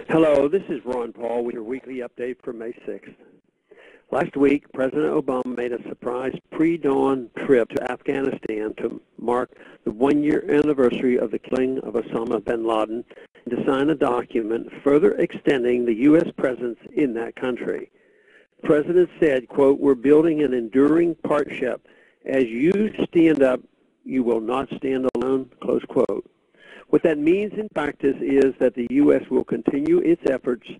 Hello, this is Ron Paul with your weekly update for May 6th. Last week, President Obama made a surprise pre-dawn trip to Afghanistan to mark the one-year anniversary of the killing of Osama bin Laden and to sign a document further extending the U.S. presence in that country. The President said, quote, "We're building an enduring partnership. As you stand up, you will not stand alone," close quote. What that means in practice is that the U.S. will continue its efforts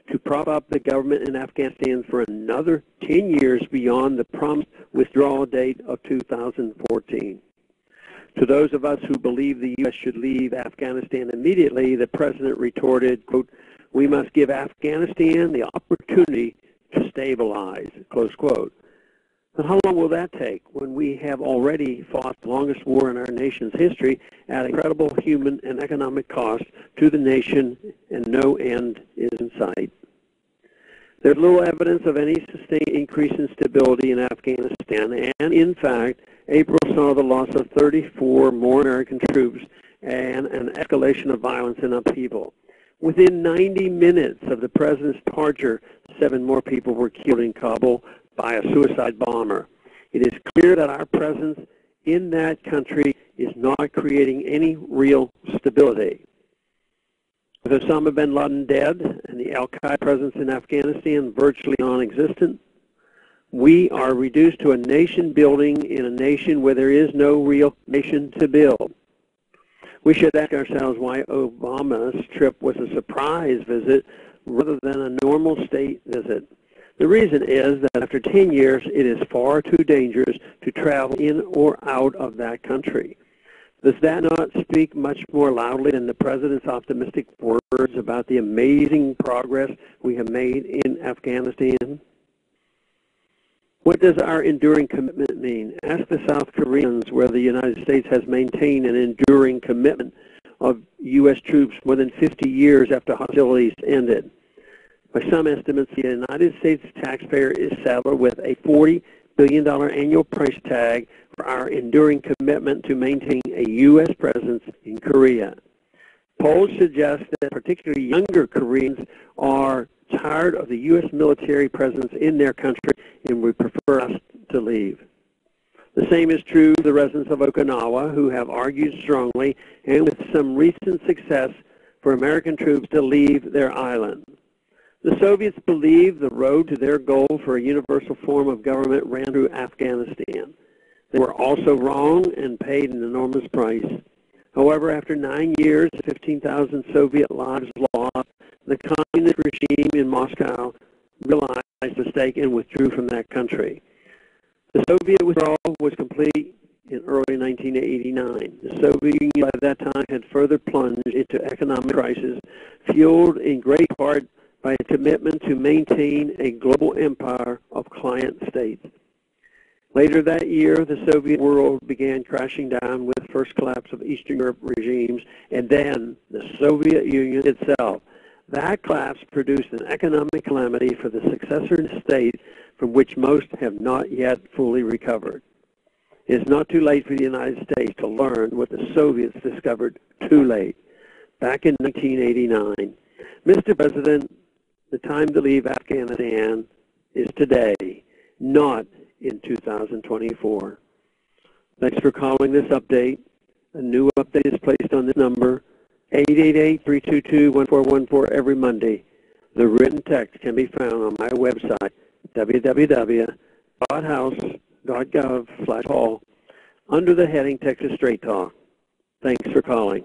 to prop up the government in Afghanistan for another 10 years beyond the promised withdrawal date of 2014. To those of us who believe the U.S. should leave Afghanistan immediately, the President retorted, quote, "We must give Afghanistan the opportunity to stabilize," close quote. But how long will that take when we have already fought the longest war in our nation's history at incredible human and economic cost to the nation, and no end is in sight? There's little evidence of any sustained increase in stability in Afghanistan, and in fact, April saw the loss of 34 more American troops and an escalation of violence and upheaval. Within 90 minutes of the President's departure, 7 more people were killed in Kabul by a suicide bomber. It is clear that our presence in that country is not creating any real stability. With Osama bin Laden dead and the al-Qaeda presence in Afghanistan virtually non-existent, we are reduced to a nation building in a nation where there is no real nation to build. We should ask ourselves why Obama's trip was a surprise visit rather than a normal state visit. The reason is that after 10 years, it is far too dangerous to travel in or out of that country. Does that not speak much more loudly than the President's optimistic words about the amazing progress we have made in Afghanistan? What does our enduring commitment mean? Ask the South Koreans, where the United States has maintained an enduring commitment of U.S. troops more than 50 years after hostilities ended. By some estimates, the United States taxpayer is saddled with a $40 billion annual price tag for our enduring commitment to maintain a U.S. presence in Korea. Polls suggest that particularly younger Koreans are tired of the U.S. military presence in their country and would prefer us to leave. The same is true of the residents of Okinawa, who have argued strongly and with some recent success for American troops to leave their island. The Soviets believed the road to their goal for a universal form of government ran through Afghanistan. They were also wrong and paid an enormous price. However, after 9 years, 15,000 Soviet lives lost, the communist regime in Moscow realized the mistake and withdrew from that country. The Soviet withdrawal was complete in early 1989. The Soviet Union by that time had further plunged into economic crisis, fueled in great part by a commitment to maintain a global empire of client states. Later that year, the Soviet world began crashing down with the first collapse of Eastern Europe regimes, and then the Soviet Union itself. That collapse produced an economic calamity for the successor states from which most have not yet fully recovered. It is not too late for the United States to learn what the Soviets discovered too late, back in 1989. Mr. President, the time to leave Afghanistan is today, not in 2024. Thanks for calling this update. A new update is placed on this number, 888-322-1414 every Monday. The written text can be found on my website, www.house.gov/Paul, under the heading Texas Straight Talk. Thanks for calling.